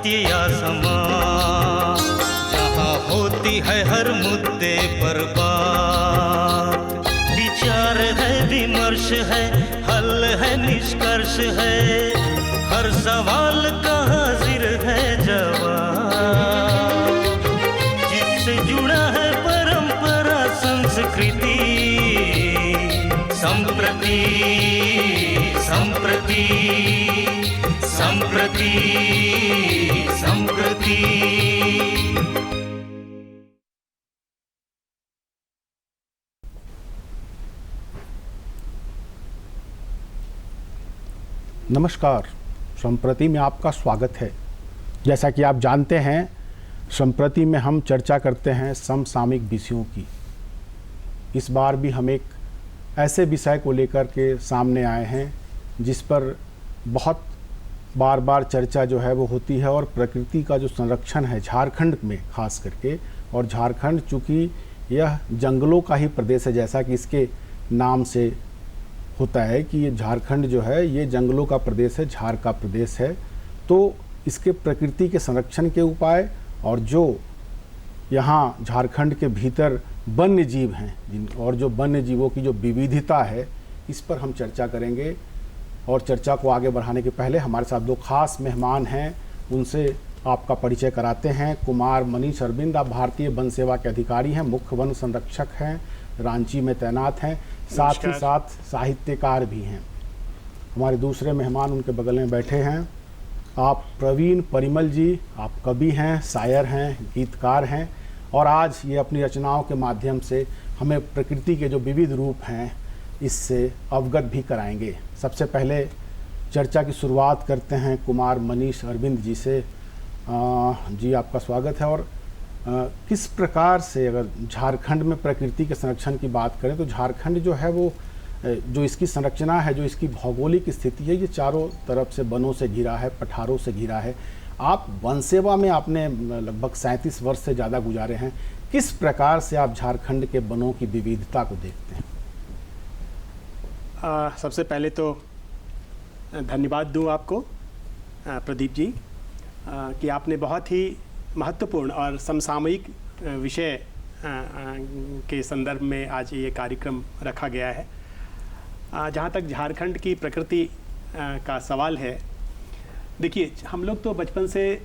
सत्य या समाज, जहाँ होती है हर मुद्दे पर बात। विचार है, विमर्श है, हल है, निष्कर्ष है, हर सवाल का हाजिर है जवाब। जिससे जुड़ा है परंपरा संस्कृति, संप्रति संप्रति संप्रति संप्रति। नमस्कार, संप्रति में आपका स्वागत है। जैसा कि आप जानते हैं, संप्रति में हम चर्चा करते हैं समसामयिक विषयों की। इस बार भी हम एक ऐसे विषय को लेकर के सामने आए हैं जिस पर बहुत बार बार चर्चा जो है वो होती है, और प्रकृति का जो संरक्षण है झारखंड में खास करके, और झारखंड चूँकि यह जंगलों का ही प्रदेश है, जैसा कि इसके नाम से होता है कि ये झारखंड जो है ये जंगलों का प्रदेश है, झार का प्रदेश है। तो इसके प्रकृति के संरक्षण के उपाय और जो यहाँ झारखंड के भीतर वन्य जीव हैं और जो वन्य जीवों की जो विविधता है, इस पर हम चर्चा करेंगे। और चर्चा को आगे बढ़ाने के पहले हमारे साथ दो खास मेहमान हैं, उनसे आपका परिचय कराते हैं। कुमार मनीष अरविंद, आप भारतीय वन सेवा के अधिकारी हैं, मुख्य वन संरक्षक हैं, रांची में तैनात हैं, साथ ही साथ साहित्यकार भी हैं। हमारे दूसरे मेहमान उनके बगल में बैठे हैं, आप प्रवीण परिमल जी, आप कवि हैं, शायर हैं, गीतकार हैं, और आज ये अपनी रचनाओं के माध्यम से हमें प्रकृति के जो विविध रूप हैं इससे अवगत भी कराएंगे। सबसे पहले चर्चा की शुरुआत करते हैं कुमार मनीष अरविंद जी से। जी, आपका स्वागत है। और किस प्रकार से, अगर झारखंड में प्रकृति के संरक्षण की बात करें तो झारखंड जो है वो जो इसकी संरचना है, जो इसकी भौगोलिक स्थिति है, ये चारों तरफ से वनों से घिरा है, पठारों से घिरा है। आप वन सेवा में आपने लगभग 37 वर्ष से ज़्यादा गुजारे हैं। किस प्रकार से आप झारखंड के वनों की विविधता को देखते हैं? सबसे पहले तो धन्यवाद दूं आपको प्रदीप जी कि आपने बहुत ही महत्वपूर्ण और समसामयिक विषय के संदर्भ में आज ये कार्यक्रम रखा गया है। जहाँ तक झारखंड की प्रकृति का सवाल है, देखिए, हम लोग तो बचपन से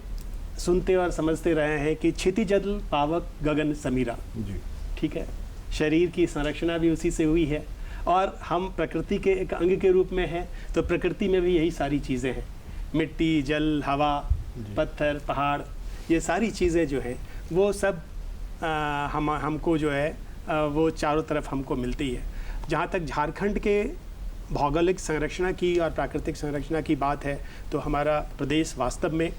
सुनते और समझते रहे हैं कि क्षिति जल पावक गगन समीरा जी, ठीक है। शरीर की संरचना भी उसी से हुई है, और हम प्रकृति के एक अंग के रूप में हैं, तो प्रकृति में भी यही सारी चीज़ें हैं। मिट्टी, जल, हवा, पत्थर, पहाड़, ये सारी चीज़ें जो हैं वो सब हमको जो है वो चारों तरफ हमको मिलती है। जहाँ तक झारखंड के भौगोलिक संरचना की और प्राकृतिक संरचना की बात है, तो हमारा प्रदेश वास्तव में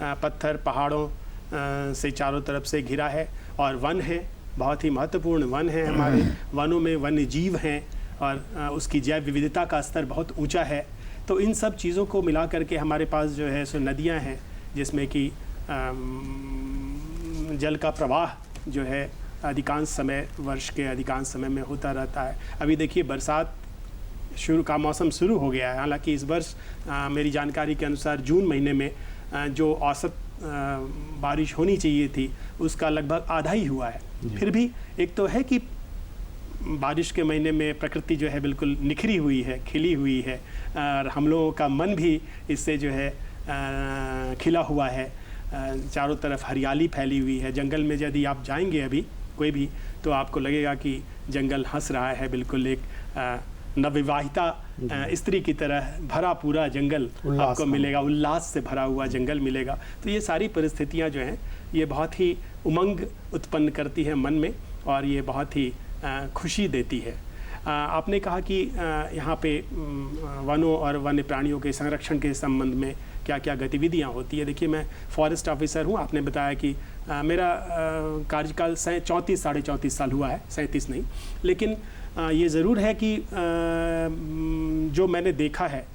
पत्थर, पहाड़ों से चारों तरफ से घिरा है, और वन है, बहुत ही महत्वपूर्ण वन है हमारे। वनों में वन्य जीव हैं और उसकी जैव विविधता का स्तर बहुत ऊंचा है। तो इन सब चीज़ों को मिला करके हमारे पास जो है सो नदियां हैं, जिसमें कि जल का प्रवाह जो है अधिकांश समय, वर्ष के अधिकांश समय में होता रहता है। अभी देखिए, बरसात का मौसम शुरू हो गया है। हालांकि इस वर्ष मेरी जानकारी के अनुसार जून महीने में जो औसत बारिश होनी चाहिए थी उसका लगभग आधा ही हुआ है। फिर भी एक तो है कि बारिश के महीने में प्रकृति जो है बिल्कुल निखरी हुई है, खिली हुई है, और हम लोगों का मन भी इससे जो है खिला हुआ है। चारों तरफ हरियाली फैली हुई है। जंगल में यदि आप जाएंगे अभी कोई भी, तो आपको लगेगा कि जंगल हंस रहा है, बिल्कुल एक नवविवाहिता स्त्री की तरह भरा पूरा जंगल आपको मिलेगा, उल्लास से भरा हुआ जंगल मिलेगा। तो ये सारी परिस्थितियाँ जो हैं ये बहुत ही उमंग उत्पन्न करती है मन में, और ये बहुत ही खुशी देती है। आपने कहा कि यहाँ पे वनों और वन्य प्राणियों के संरक्षण के संबंध में क्या क्या गतिविधियाँ होती है। देखिए, मैं फॉरेस्ट ऑफिसर हूँ। आपने बताया कि मेरा कार्यकाल 34 साल हुआ है, 37 नहीं। लेकिन ये ज़रूर है कि जो मैंने देखा है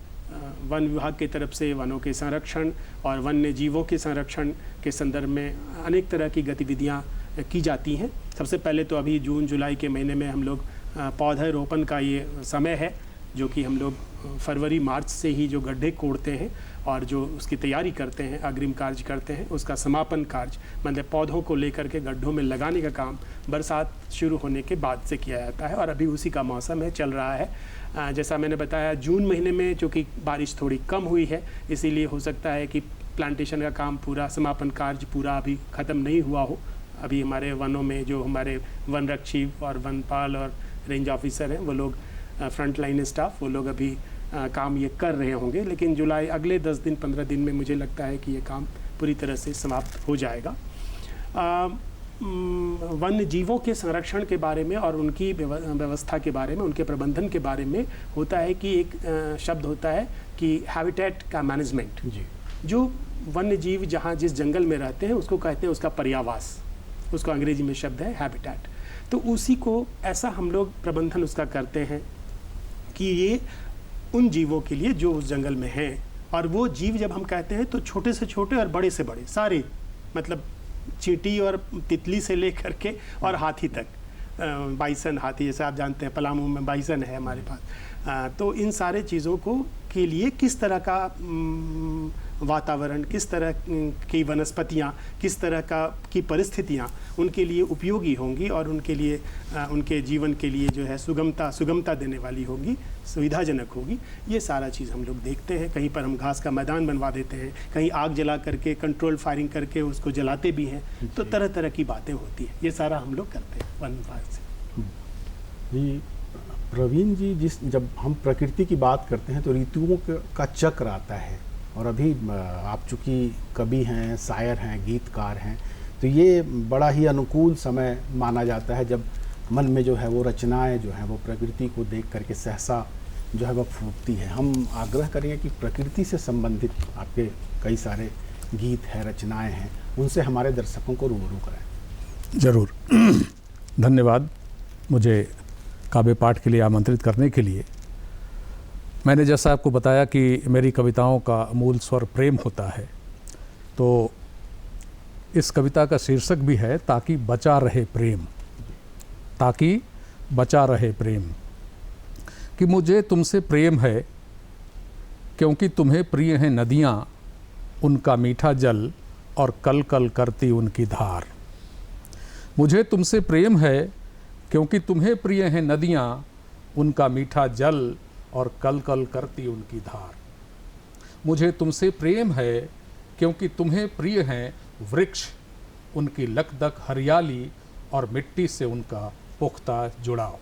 वन विभाग की तरफ से वनों के संरक्षण और वन्य जीवों के संरक्षण के संदर्भ में अनेक तरह की गतिविधियाँ की जाती हैं। सबसे पहले तो अभी जून जुलाई के महीने में हम लोग पौधे रोपण का ये समय है, जो कि हम लोग फरवरी मार्च से ही जो गड्ढे कोड़ते हैं और जो उसकी तैयारी करते हैं, अग्रिम कार्य करते हैं, उसका समापन कार्य मतलब पौधों को लेकर के गड्ढों में लगाने का काम बरसात शुरू होने के बाद से किया जाता है और अभी उसी का मौसम है, चल रहा है। जैसा मैंने बताया जून महीने में चूँकि बारिश थोड़ी कम हुई है, इसीलिए हो सकता है कि प्लांटेशन का काम पूरा, समापन कार्य पूरा अभी ख़त्म नहीं हुआ हो। अभी हमारे वनों में जो हमारे वन रक्षी और वनपाल और रेंज ऑफिसर हैं, वो लोग फ्रंट लाइन स्टाफ, वो लोग अभी काम ये कर रहे होंगे, लेकिन जुलाई अगले 10 दिन 15 दिन में मुझे लगता है कि ये काम पूरी तरह से समाप्त हो जाएगा। वन्य जीवों के संरक्षण के बारे में और उनकी व्यवस्था के बारे में, उनके प्रबंधन के बारे में होता है कि एक शब्द होता है कि हैबिटेट का मैनेजमेंट। जी। जो वन्य जीव जहाँ जिस जंगल में रहते हैं उसको कहते हैं उसका पर्यावास, उसको अंग्रेजी में शब्द है हैबिटेट। तो उसी को ऐसा हम लोग प्रबंधन उसका करते हैं कि ये उन जीवों के लिए जो उस जंगल में हैं, और वो जीव जब हम कहते हैं तो छोटे से छोटे और बड़े से बड़े सारे, मतलब चींटी और तितली से लेकर के और हाथी तक, बाइसन हाथी, जैसे आप जानते हैं पलामू में बाइसन है हमारे पास। तो इन सारे चीज़ों को के लिए किस तरह का वातावरण, किस तरह की वनस्पतियाँ, किस तरह की परिस्थितियाँ उनके लिए उपयोगी होंगी और उनके लिए उनके जीवन के लिए जो है सुगमता देने वाली होगी, सुविधाजनक होगी, ये सारा चीज़ हम लोग देखते हैं। कहीं पर हम घास का मैदान बनवा देते हैं, कहीं आग जला करके कंट्रोल फायरिंग करके उसको जलाते भी हैं, तो तरह तरह की बातें होती हैं। ये सारा हम लोग करते हैं वन विभाग से। जी प्रवीण जी, जब हम प्रकृति की बात करते हैं तो ऋतुओं का चक्र आता है, और अभी आप चूँकि कवि हैं, शायर हैं, गीतकार हैं, तो ये बड़ा ही अनुकूल समय माना जाता है जब मन में जो है वो रचनाएं जो हैं वो प्रकृति को देख करके सहसा जो है वो फूटती है। हम आग्रह करेंगे कि प्रकृति से संबंधित आपके कई सारे गीत हैं, रचनाएं हैं, उनसे हमारे दर्शकों को रूबरू कराएं। ज़रूर। धन्यवाद मुझे काव्य पाठ के लिए आमंत्रित करने के लिए। मैंने जैसा आपको बताया कि मेरी कविताओं का मूल स्वर प्रेम होता है, तो इस कविता का शीर्षक भी है ताकि बचा रहे प्रेम, ताकि बचा रहे प्रेम। कि मुझे तुमसे प्रेम है क्योंकि तुम्हें प्रिय हैं नदियाँ, उनका मीठा जल और कल कल करती उनकी धार। मुझे तुमसे प्रेम है क्योंकि तुम्हें प्रिय हैं नदियाँ, उनका मीठा जल और कल कल करती उनकी धार। मुझे तुमसे प्रेम है क्योंकि तुम्हें प्रिय हैं वृक्ष, उनकी लकदक हरियाली और मिट्टी से उनका पुख्ता जुड़ाव।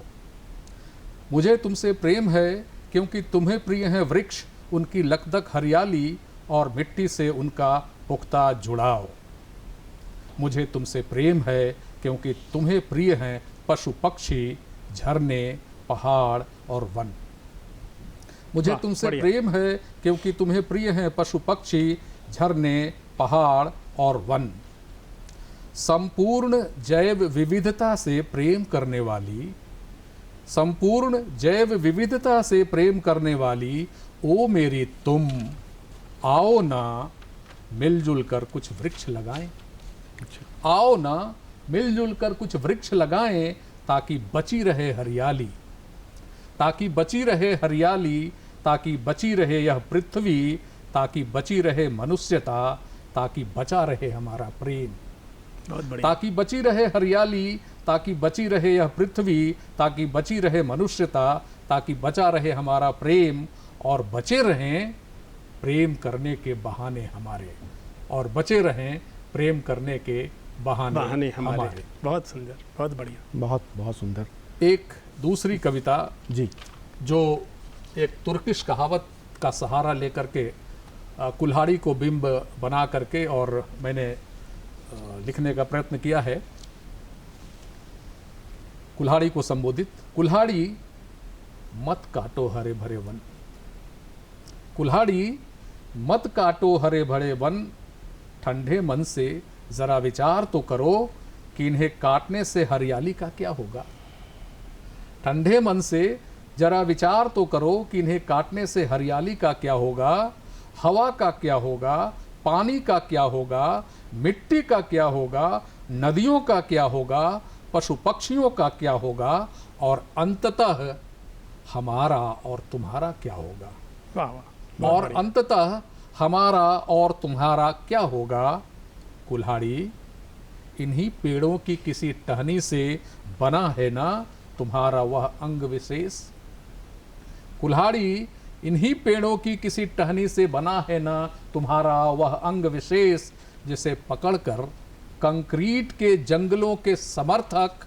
मुझे तुमसे प्रेम है क्योंकि तुम्हें प्रिय हैं वृक्ष, उनकी लकदक हरियाली और मिट्टी से उनका पुख्ता जुड़ाव। मुझे तुमसे प्रेम है क्योंकि तुम्हें प्रिय हैं पशु पक्षी, झरने, पहाड़ और वन। मुझे तुमसे प्रेम है क्योंकि तुम्हें प्रिय हैं पशु पक्षी, झरने, पहाड़ और वन। संपूर्ण जैव विविधता से प्रेम करने वाली, संपूर्ण जैव विविधता से प्रेम करने वाली ओ मेरी तुम, आओ ना मिलजुल कर कुछ वृक्ष लगाएं। आओ ना मिलजुल कर कुछ वृक्ष लगाएं ताकि बची रहे हरियाली, ताकि बची रहे हरियाली, ताकि बची रहे यह पृथ्वी, ताकि बची रहे मनुष्यता, ताकि बचा रहे हमारा प्रेम। बहुत बढ़िया। ताकि बची रहे हरियाली, ताकि बची रहे यह पृथ्वी, ताकि बची रहे मनुष्यता, ताकि बचा रहे हमारा प्रेम, और बचे रहें प्रेम करने के बहाने हमारे, और बचे रहें प्रेम करने के बहाने हमारे। बहुत सुंदर, बहुत बढ़िया, बहुत बहुत सुंदर। एक दूसरी कविता जी, जो एक तुर्किश कहावत का सहारा लेकर के कुल्हाड़ी को बिंब बना करके और मैंने लिखने का प्रयत्न किया है, कुल्हाड़ी को संबोधित। कुल्हाड़ी मत काटो हरे भरे वन, कुल्हाड़ी मत काटो हरे भरे वन, ठंडे मन से जरा विचार तो करो कि इन्हें काटने से हरियाली का क्या होगा। ठंडे मन से जरा विचार तो करो कि इन्हें काटने से हरियाली का क्या होगा, हवा का क्या होगा, पानी का क्या होगा, मिट्टी का क्या होगा, नदियों का क्या होगा, पशु पक्षियों का क्या होगा, और अंततः हमारा और तुम्हारा क्या होगा। वाह वाह, बहुत और बढ़िया। अंततः हमारा और तुम्हारा क्या होगा कुल्हाड़ी, इन्हीं पेड़ों की किसी टहनी से बना है ना तुम्हारा वह अंग विशेष। कुल्हाड़ी, इन्हीं पेड़ों की किसी टहनी से बना है ना तुम्हारा वह अंग विशेष, जिसे पकड़कर कंक्रीट के जंगलों के समर्थक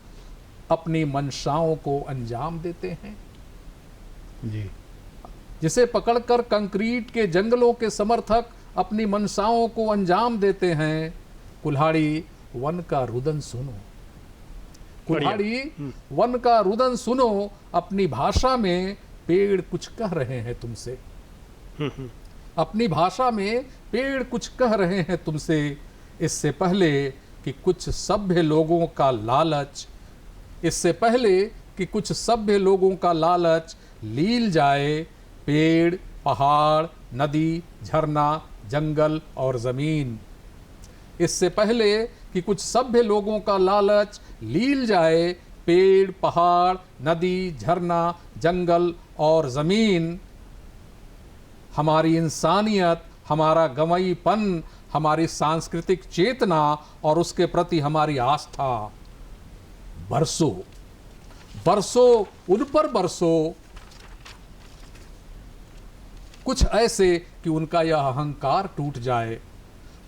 अपनी मंशाओं को अंजाम देते हैं। जी, जिसे पकड़कर कंक्रीट के जंगलों के समर्थक अपनी मंशाओं को अंजाम देते हैं। कुल्हाड़ी, वन का रुदन सुनो। कुल्हाड़ी, वन का रुदन सुनो, अपनी भाषा में पेड़ कुछ कह रहे हैं तुमसे। अपनी भाषा में पेड़ कुछ कह रहे हैं तुमसे। इससे पहले कि कुछ सभ्य लोगों का लालच, इससे पहले कि कुछ सभ्य लोगों का लालच लील जाए, पेड़, पहाड़, नदी, झरना, जंगल और जमीन। इससे पहले कि कुछ सभ्य लोगों का लालच लील जाए, पेड़, पहाड़, नदी, झरना, जंगल और जमीन, हमारी इंसानियत, हमारा गंवईपन, हमारी सांस्कृतिक चेतना और उसके प्रति हमारी आस्था बरसों बरसों उन पर बरसों, कुछ ऐसे कि उनका यह अहंकार टूट जाए।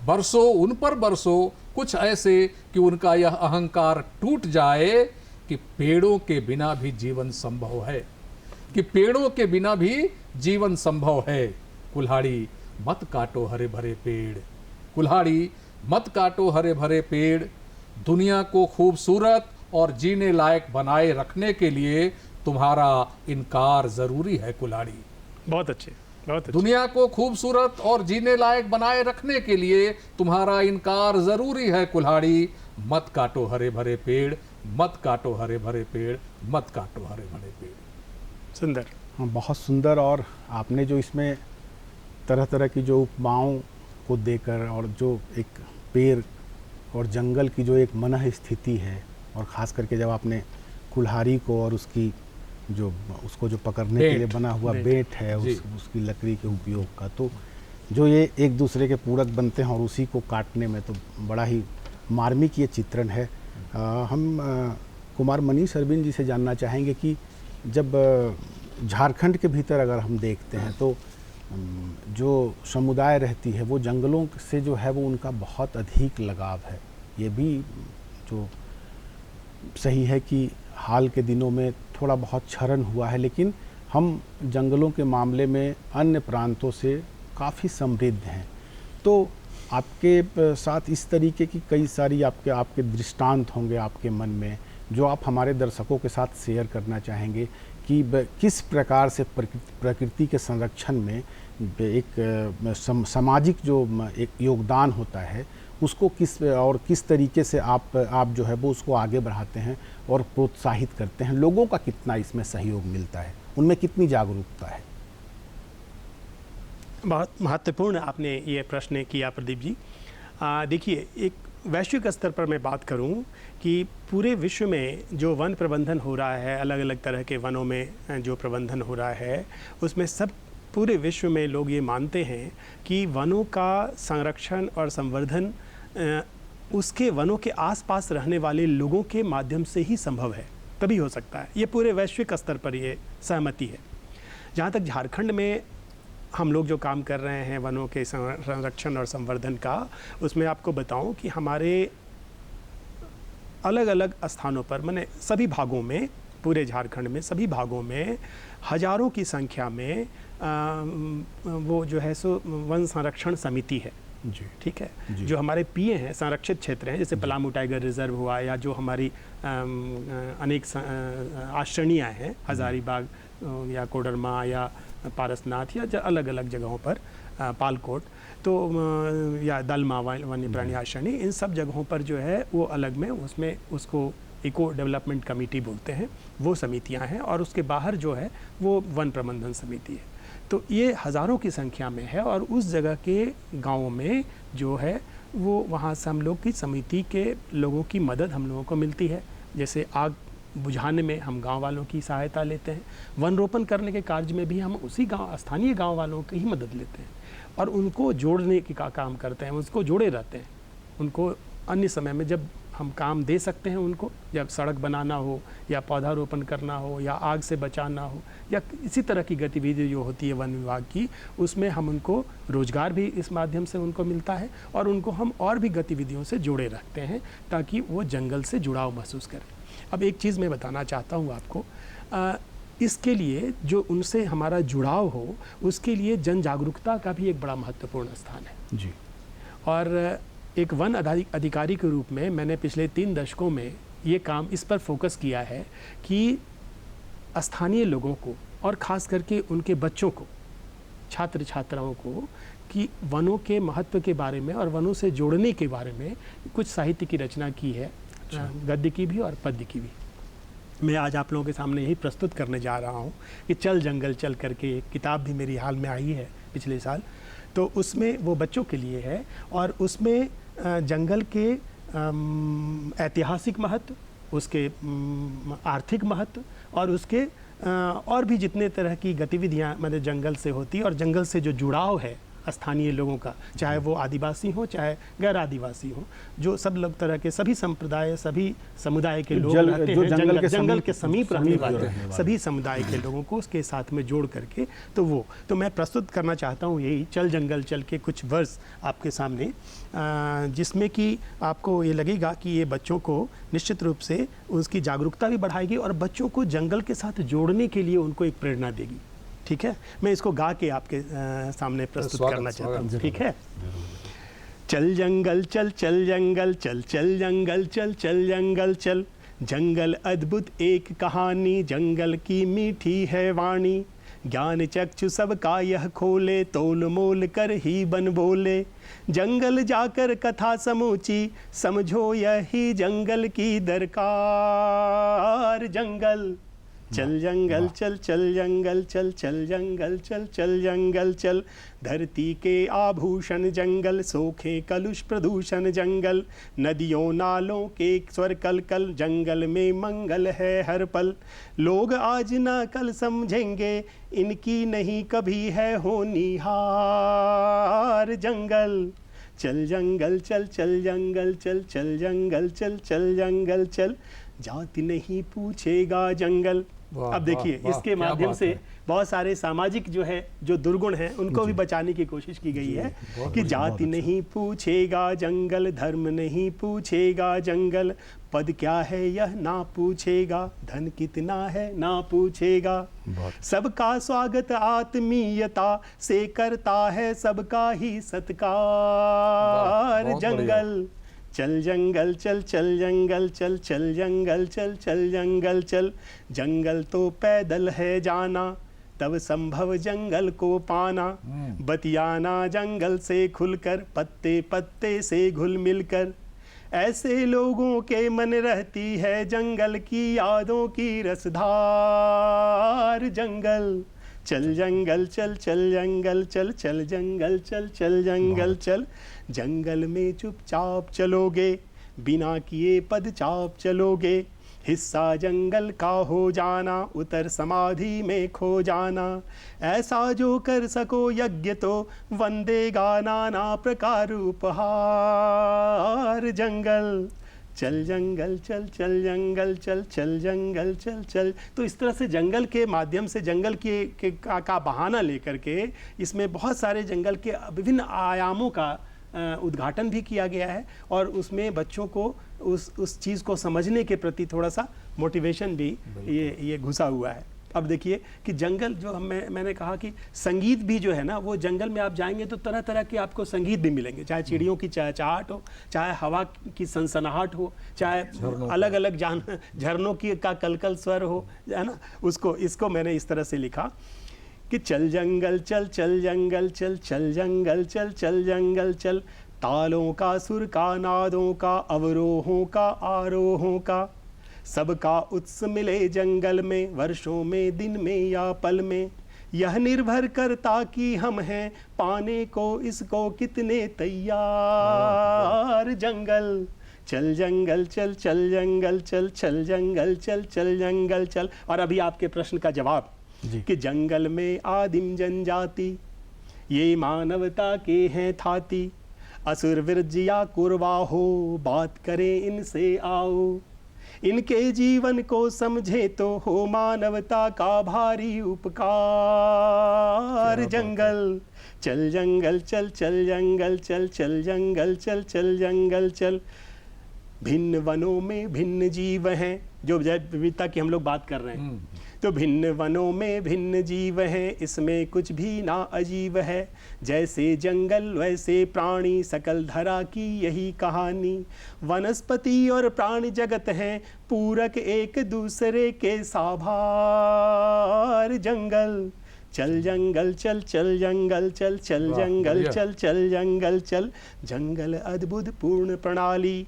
बरसों उन पर बरसों, कुछ ऐसे कि उनका यह अहंकार टूट जाए कि पेड़ों के बिना भी जीवन संभव है, कि पेड़ों के बिना भी जीवन संभव है। कुल्हाड़ी, मत काटो हरे भरे पेड़। कुल्हाड़ी, मत काटो हरे भरे पेड़। दुनिया को खूबसूरत और जीने लायक बनाए रखने के लिए तुम्हारा इनकार जरूरी है कुल्हाड़ी। बहुत अच्छे, बहुत अच्छे। दुनिया को खूबसूरत और जीने लायक बनाए रखने के लिए तुम्हारा इनकार जरूरी है कुल्हाड़ी। मत काटो हरे भरे पेड़, मत काटो हरे भरे पेड़, मत काटो हरे भरे पेड़। सुंदर। हाँ, बहुत सुंदर। और आपने जो इसमें तरह तरह की जो उपमाओं को देकर और जो एक पेड़ और जंगल की जो एक मनः स्थिति है, और ख़ास करके जब आपने कुल्हाड़ी को और उसकी जो उसको जो पकड़ने के लिए बना हुआ बेंट है, उसकी लकड़ी के उपयोग का, तो जो ये एक दूसरे के पूरक बनते हैं और उसी को काटने में तो बड़ा ही मार्मिक ये चित्रण है। हम कुमार मनीष अरविंद जी से जानना चाहेंगे कि जब झारखंड के भीतर अगर हम देखते हैं तो जो समुदाय रहती है वो जंगलों से जो है वो उनका बहुत अधिक लगाव है। ये भी जो सही है कि हाल के दिनों में थोड़ा बहुत क्षरण हुआ है, लेकिन हम जंगलों के मामले में अन्य प्रांतों से काफ़ी समृद्ध हैं। तो आपके साथ इस तरीके की कई सारी आपके दृष्टांत होंगे आपके मन में, जो आप हमारे दर्शकों के साथ शेयर करना चाहेंगे कि किस प्रकार से प्रकृति के संरक्षण में एक सामाजिक जो एक योगदान होता है उसको किस तरीके से आप जो है वो उसको आगे बढ़ाते हैं और प्रोत्साहित करते हैं। लोगों का कितना इसमें सहयोग मिलता है, उनमें कितनी जागरूकता है। बहुत महत्वपूर्ण आपने ये प्रश्न किया प्रदीप जी। देखिए, एक वैश्विक स्तर पर मैं बात करूं कि पूरे विश्व में जो वन प्रबंधन हो रहा है, अलग अलग तरह के वनों में जो प्रबंधन हो रहा है, उसमें सब पूरे विश्व में लोग ये मानते हैं कि वनों का संरक्षण और संवर्धन उसके वनों के आसपास रहने वाले लोगों के माध्यम से ही संभव है, तभी हो सकता है। ये पूरे वैश्विक स्तर पर ये सहमति है। जहाँ तक झारखंड में हम लोग जो काम कर रहे हैं वनों के संरक्षण और संवर्धन का, उसमें आपको बताऊं कि हमारे अलग अलग स्थानों पर, माने सभी भागों में, पूरे झारखंड में सभी भागों में हजारों की संख्या में वो जो है सो वन संरक्षण समिति है जी, ठीक है, जो हमारे पीए हैं, संरक्षित क्षेत्र हैं, जैसे पलामू टाइगर रिजर्व हुआ, या जो हमारी अनेक आश्रयणियाँ हैं, हजारीबाग या कोडरमा या पारसनाथ या अलग अलग जगहों पर, पालकोट, तो या दलमा वन्य प्राणी आश्रयणी, इन सब जगहों पर जो है वो अलग में उसमें उसको इको डेवलपमेंट कमेटी बोलते हैं, वो समितियां हैं, और उसके बाहर जो है वो वन प्रबंधन समिति है। तो ये हज़ारों की संख्या में है, और उस जगह के गाँवों में जो है वो वहाँ से हम लोग की समिति के लोगों की मदद हम लोगों को मिलती है। जैसे आग बुझाने में हम गांव वालों की सहायता लेते हैं। वन रोपण करने के कार्य में भी हम उसी गांव, स्थानीय गांव वालों की ही मदद लेते हैं और उनको जोड़ने की काम करते हैं, उसको जोड़े रहते हैं। उनको अन्य समय में जब हम काम दे सकते हैं उनको, जब सड़क बनाना हो या पौधा रोपण करना हो या आग से बचाना हो या इसी तरह की गतिविधि जो होती है वन विभाग की, उसमें हम उनको रोजगार भी इस माध्यम से उनको मिलता है और उनको हम और भी गतिविधियों से जोड़े रखते हैं ताकि वो जंगल से जुड़ाव महसूस करें। अब एक चीज़ मैं बताना चाहता हूँ आपको, इसके लिए जो उनसे हमारा जुड़ाव हो उसके लिए जन जागरूकता का भी एक बड़ा महत्वपूर्ण स्थान है जी। और एक वन अधिकारी के रूप में मैंने पिछले 3 दशकों में ये काम इस पर फोकस किया है कि स्थानीय लोगों को और ख़ास करके उनके बच्चों को, छात्र छात्राओं को, कि वनों के महत्व के बारे में और वनों से जोड़ने के बारे में कुछ साहित्य की रचना की है, गद्य की भी और पद्य की भी। मैं आज आप लोगों के सामने यही प्रस्तुत करने जा रहा हूँ कि चल जंगल चल करके एक किताब भी मेरी हाल में आई है पिछले साल, तो उसमें वो बच्चों के लिए है और उसमें जंगल के ऐतिहासिक महत्व, उसके आर्थिक महत्व और उसके और भी जितने तरह की गतिविधियाँ मतलब जंगल से होती है और जंगल से जो जुड़ाव है स्थानीय लोगों का, चाहे वो आदिवासी हो चाहे गैर आदिवासी हो, जो सब लोग तरह के सभी संप्रदाय, सभी समुदाय के लोग रहते हैं जंगल के समीप रहने वाले सभी समुदाय के लोगों को उसके साथ में जोड़ करके, तो मैं प्रस्तुत करना चाहता हूँ यही चल जंगल चल के कुछ वर्ष आपके सामने, जिसमें कि आपको ये लगेगा कि ये बच्चों को निश्चित रूप से उसकी जागरूकता भी बढ़ाएगी और बच्चों को जंगल के साथ जोड़ने के लिए उनको एक प्रेरणा देगी। ठीक है, मैं इसको गा के आपके सामने प्रस्तुत करना चाहता हूँ। ठीक है। चल जंगल चल, चल जंगल चल, चल जंगल चल, चल जंगल चल, जंगल अद्भुत एक कहानी, जंगल की मीठी है वाणी, ज्ञान चक्षु सबका यह खोले, तोल मोल कर ही बन बोले, जंगल जाकर कथा समूची, समझो यही जंगल की दरकार। जंगल चल जंगल चल, चल जंगल चल, चल जंगल चल, चल जंगल चल, धरती के आभूषण जंगल, सोखे कलुष प्रदूषण जंगल, नदियों नालों के स्वर कल कल, जंगल में मंगल है हर पल, लोग आज ना कल समझेंगे, इनकी नहीं कभी है होनिहार। जंगल चल जंगल चल, चल जंगल चल, चल जंगल चल, चल जंगल चल, जाति नहीं पूछेगा जंगल। अब देखिए इसके माध्यम से बहुत सारे सामाजिक जो दुर्गुण हैं उनको भी बचाने की कोशिश की गई है कि जाति नहीं पूछेगा जंगल, धर्म नहीं पूछेगा जंगल, पद क्या है यह ना पूछेगा, धन कितना है ना पूछेगा, सबका स्वागत आत्मीयता से करता है सबका ही सत्कार। जंगल चल जंगल चल, चल जंगल चल, चल जंगल चल, चल जंगल चल, जंगल तो पैदल है जाना, तब संभव जंगल को पाना, बतियाना जंगल से खुलकर, पत्ते पत्ते से घुल मिलकर, ऐसे लोगों के मन रहती है जंगल की यादों की रसधार। जंगल चल जंगल चल, चल जंगल चल, चल जंगल चल, चल जंगल चल, जंगल में चुपचाप चलोगे, बिना किए पदचाप चलोगे, हिस्सा जंगल का हो जाना, उतर समाधि में खो जाना, ऐसा जो कर सको यज्ञ तो वंदेगा नाना प्रकार उपहार। जंगल चल जंगल चल, चल जंगल चल, चल जंगल चल, चल। तो इस तरह से जंगल के माध्यम से जंगल का बहाना लेकर के इसमें बहुत सारे जंगल के विभिन्न आयामों का उद्घाटन भी किया गया है और उसमें बच्चों को उस चीज़ को समझने के प्रति थोड़ा सा मोटिवेशन भी ये घुसा हुआ है। अब देखिए कि जंगल जो मैंने कहा कि संगीत भी जो है ना, वो जंगल में आप जाएंगे तो तरह तरह के आपको संगीत भी मिलेंगे, चाहे चिड़ियों की चहचहाट हो, चाहे हवा की सनसनाहट हो, चाहे अलग अलग झरनों की का कलकल स्वर हो, है ना। इसको मैंने इस तरह से लिखा कि चल जंगल चल, चल जंगल चल, चल जंगल चल, चल जंगल चल, तालों का सुर का नादों का अवरोहों का आरोहों का, सबका उत्स मिले जंगल में, वर्षों में दिन में या पल में, यह निर्भर करता कि हम हैं पाने को इसको कितने तैयार। जंगल चल जंगल चल, चल जंगल चल, चल जंगल चल, चल जंगल चल। और अभी आपके प्रश्न का जवाब जी। कि जंगल में आदिम जनजाति ये मानवता के हैं थाती, असुर विरजिया कुरवा हो, बात करें इनसे आओ, इनके जीवन को समझे तो हो मानवता का भारी उपकार। जंगल चल जंगल चल, चल जंगल चल, चल जंगल चल, चल जंगल चल। भिन्न वनों में भिन्न जीव हैं, जो जैव विविधता की हम लोग बात कर रहे हैं, तो भिन्न वनों में भिन्न जीव हैं, इसमें कुछ भी ना अजीब है। जैसे जंगल वैसे प्राणी, सकल धरा की यही कहानी। वनस्पति और प्राणी जगत हैं पूरक एक दूसरे के साभार। जंगल चल जंगल चल, चल जंगल चल, चल जंगल चल, चल जंगल चल। जंगल अद्भुत पूर्ण प्रणाली।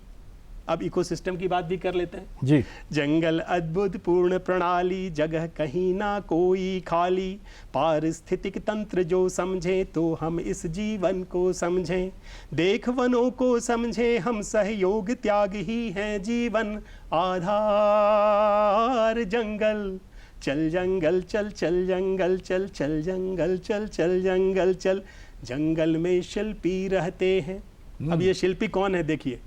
अब इकोसिस्टम की बात भी कर लेते हैं जी। जंगल अद्भुत पूर्ण प्रणाली, जगह कहीं ना कोई खाली। पारिस्थितिक तंत्र जो समझे तो हम इस जीवन को समझें। देख वनों को समझे हम, सहयोग त्याग ही है जीवन आधार। जंगल चल जंगल चल, चल जंगल चल, चल जंगल चल, चल जंगल चल। जंगल में शिल्पी रहते हैं। अब ये शिल्पी कौन है देखिए।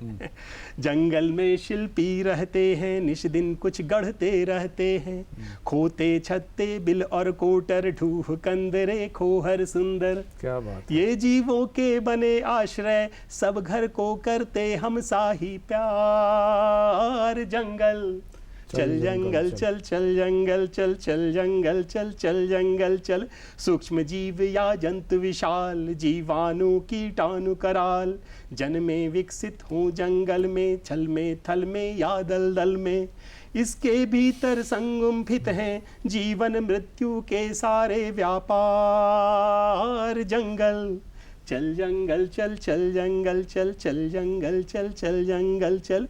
जंगल में शिल्पी रहते हैं, निश दिन कुछ गढ़ते रहते हैं। खोते छत्ते बिल और कोटर, ढूह कंदरे खोहर सुंदर। क्या बात है। ये जीवों के बने आश्रय, सब घर को करते हम साही प्यार। जंगल चल जंगल चल, चल जंगल चल, चल जंगल चल, चल जंगल चल। सूक्ष्म जीव या जंतु विशाल, जीवाणु कीटाणु कराल, जन्मे विकसित हों जंगल में, छल में थल में या दलदल में। इसके भीतर संगुम्फित हैं जीवन मृत्यु के सारे व्यापार। जंगल चल जंगल चल, चल जंगल चल, चल जंगल चल, चल जंगल चल।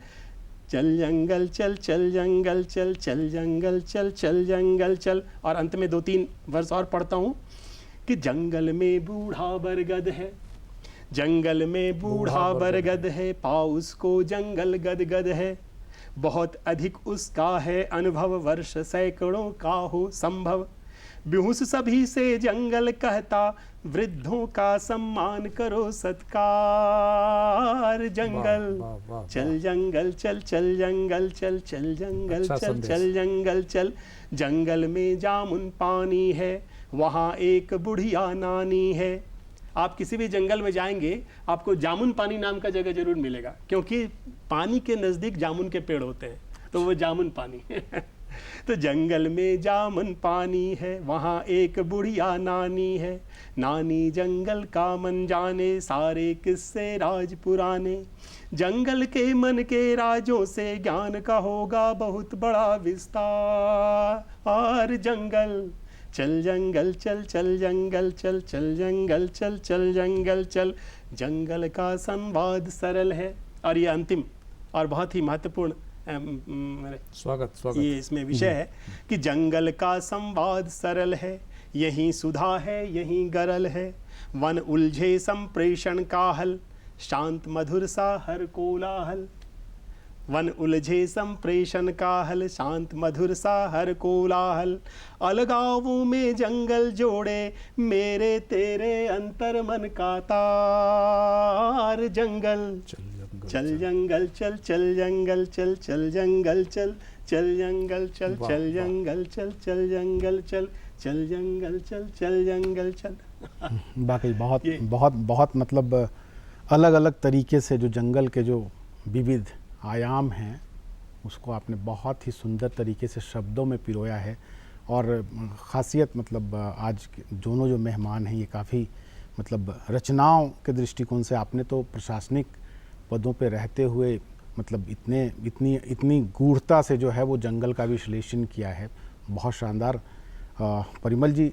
चल जंगल चल, चल जंगल चल, चल जंगल चल, चल जंगल चल। और अंत में 2-3 वर्ष और पढ़ता हूँ कि जंगल में बूढ़ा बरगद है, जंगल में बूढ़ा बरगद है, पाओ उसको जंगल गदगद है। बहुत अधिक उसका है अनुभव, वर्ष सैकड़ों का हो संभव। बेहोश सभी से जंगल कहता, वृद्धों का सम्मान करो सत्कार। जंगल चल जंगल चल, चल जंगल चल, चल जंगल चल, चल जंगल चल। जंगल में जामुन पानी है, वहाँ एक बुढ़िया नानी है। आप किसी भी जंगल में जाएंगे आपको जामुन पानी नाम का जगह जरूर मिलेगा, क्योंकि पानी के नज़दीक जामुन के पेड़ होते हैं, तो वो जामुन पानी तो जंगल में जामुन पानी है, वहाँ एक बुढ़िया नानी है। नानी जंगल का मन जाने, सारे किस्से राज पुराने। जंगल के मन के राजों से ज्ञान का होगा बहुत बड़ा विस्तार। जंगल चल जंगल चल, चल जंगल चल, चल जंगल चल, चल जंगल चल। जंगल का संवाद सरल है। और ये अंतिम और बहुत ही महत्वपूर्ण स्वागत ये इसमें विषय है कि जंगल का संवाद सरल है, यहीं सुधा है यहीं गरल है। वन उलझे संप्रेषण का हल, शांत मधुर सा हर कोलाहल। वन उलझे संप्रेषण का हल, शांत मधुर सा हर कोलाहल। अलगावों में जंगल जोड़े, मेरे तेरे अंतर मन का तार। जंगल चल जंगल चल, चल जंगल चल, चल जंगल चल, चल जंगल चल, चल जंगल चल, चल जंगल चल, चल जंगल चल, चल जंगल चल। वाकई बहुत बहुत बहुत मतलब अलग अलग तरीके से जो जंगल के जो विविध आयाम हैं उसको आपने बहुत ही सुंदर तरीके से शब्दों में पिरोया है। और ख़ासियत मतलब आज दोनों जो मेहमान हैं ये काफ़ी मतलब रचनाओं के दृष्टिकोण से आपने तो प्रशासनिक पदों पे रहते हुए मतलब इतनी गूढ़ता से जो है वो जंगल का विश्लेषण किया है, बहुत शानदार। परिमल जी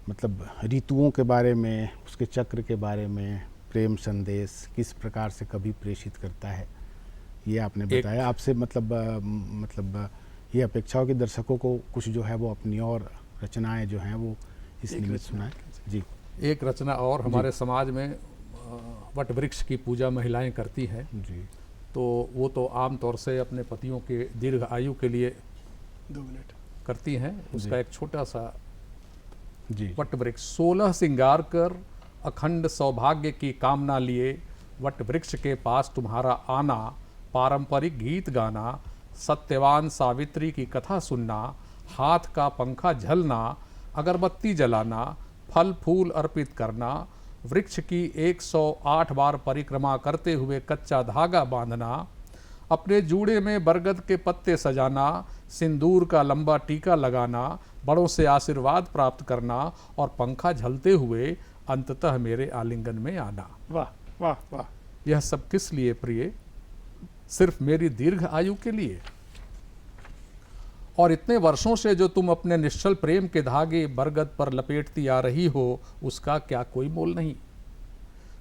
मतलब ऋतुओं के बारे में, उसके चक्र के बारे में, प्रेम संदेश किस प्रकार से कभी प्रेषित करता है ये आपने बताया। आपसे मतलब ये अपेक्षा हो कि दर्शकों को कुछ जो है वो अपनी और रचनाएं जो हैं वो इस निमित्त सुनाएं। जी एक रचना और हमारे समाज में वट वृक्ष की पूजा महिलाएं करती हैं जी। तो वो तो आम तौर से अपने पतियों के दीर्घ आयु के लिए 2 मिनट। करती हैं। उसका एक छोटा सा जी वट वृक्ष 16 श्रृंगार कर अखंड सौभाग्य की कामना लिए, वट वृक्ष के पास तुम्हारा आना, पारंपरिक गीत गाना, सत्यवान सावित्री की कथा सुनना, हाथ का पंखा झलना, अगरबत्ती जलाना, फल फूल अर्पित करना, वृक्ष की 108 बार परिक्रमा करते हुए कच्चा धागा बांधना, अपने जूड़े में बरगद के पत्ते सजाना, सिंदूर का लंबा टीका लगाना, बड़ों से आशीर्वाद प्राप्त करना और पंखा झलते हुए अंततः मेरे आलिंगन में आना। वाह वाह वाह। यह सब किस लिए प्रिय? सिर्फ मेरी दीर्घ आयु के लिए। और इतने वर्षों से जो तुम अपने निश्चल प्रेम के धागे बरगद पर लपेटती आ रही हो, उसका क्या कोई मोल नहीं?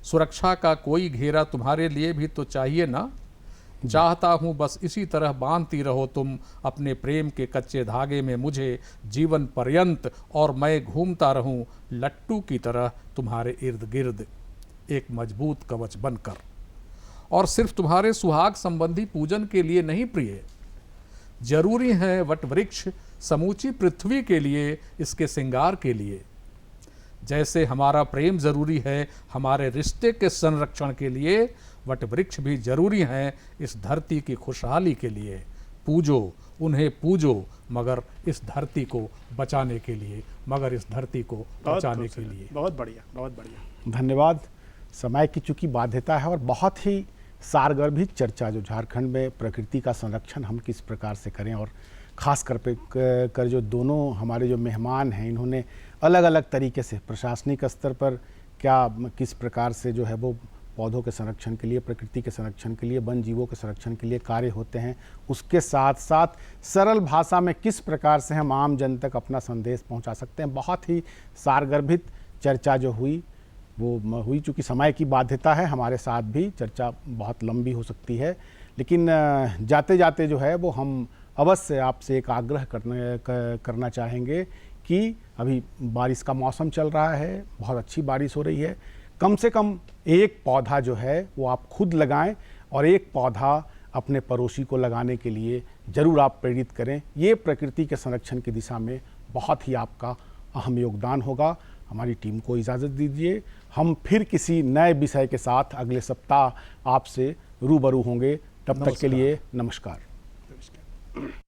सुरक्षा का कोई घेरा तुम्हारे लिए भी तो चाहिए ना? चाहता हूँ बस इसी तरह बांधती रहो तुम अपने प्रेम के कच्चे धागे में मुझे जीवन पर्यंत, और मैं घूमता रहूँ लट्टू की तरह तुम्हारे इर्द गिर्द, एक मजबूत कवच बनकर। और सिर्फ तुम्हारे सुहाग संबंधी पूजन के लिए नहीं प्रिय, जरूरी है वट वृक्ष समूची पृथ्वी के लिए, इसके श्रृंगार के लिए। जैसे हमारा प्रेम जरूरी है हमारे रिश्ते के संरक्षण के लिए, वट वृक्ष भी जरूरी हैं इस धरती की खुशहाली के लिए। पूजो उन्हें, पूजो, मगर इस धरती को बचाने के लिए, मगर इस धरती को बचाने के लिए। बहुत बढ़िया, बहुत बढ़िया। धन्यवाद। समय की चूंकि बाध्यता है और बहुत ही सारगर्भित चर्चा जो झारखंड में प्रकृति का संरक्षण हम किस प्रकार से करें, और ख़ास कर जो दोनों हमारे जो मेहमान हैं इन्होंने अलग अलग तरीके से प्रशासनिक स्तर पर किस प्रकार से जो है वो पौधों के संरक्षण के लिए, प्रकृति के संरक्षण के लिए, वन जीवों के संरक्षण के लिए कार्य होते हैं, उसके साथ साथ सरल भाषा में किस प्रकार से हम आम जन तक अपना संदेश पहुंचा सकते हैं। बहुत ही सारगर्भित चर्चा जो हुई वो हुई। चूँकि समय की बाध्यता है, हमारे साथ भी चर्चा बहुत लंबी हो सकती है, लेकिन जाते जाते जो है वो हम अवश्य आपसे एक आग्रह करना चाहेंगे कि अभी बारिश का मौसम चल रहा है, बहुत अच्छी बारिश हो रही है, कम से कम एक पौधा जो है वो आप खुद लगाएं और एक पौधा अपने पड़ोसी को लगाने के लिए ज़रूर आप प्रेरित करें। ये प्रकृति के संरक्षण की दिशा में बहुत ही आपका अहम योगदान होगा। हमारी टीम को इजाज़त दीजिए, हम फिर किसी नए विषय के साथ अगले सप्ताह आपसे रूबरू होंगे। तब तक के लिए नमस्कार। नमस्कार।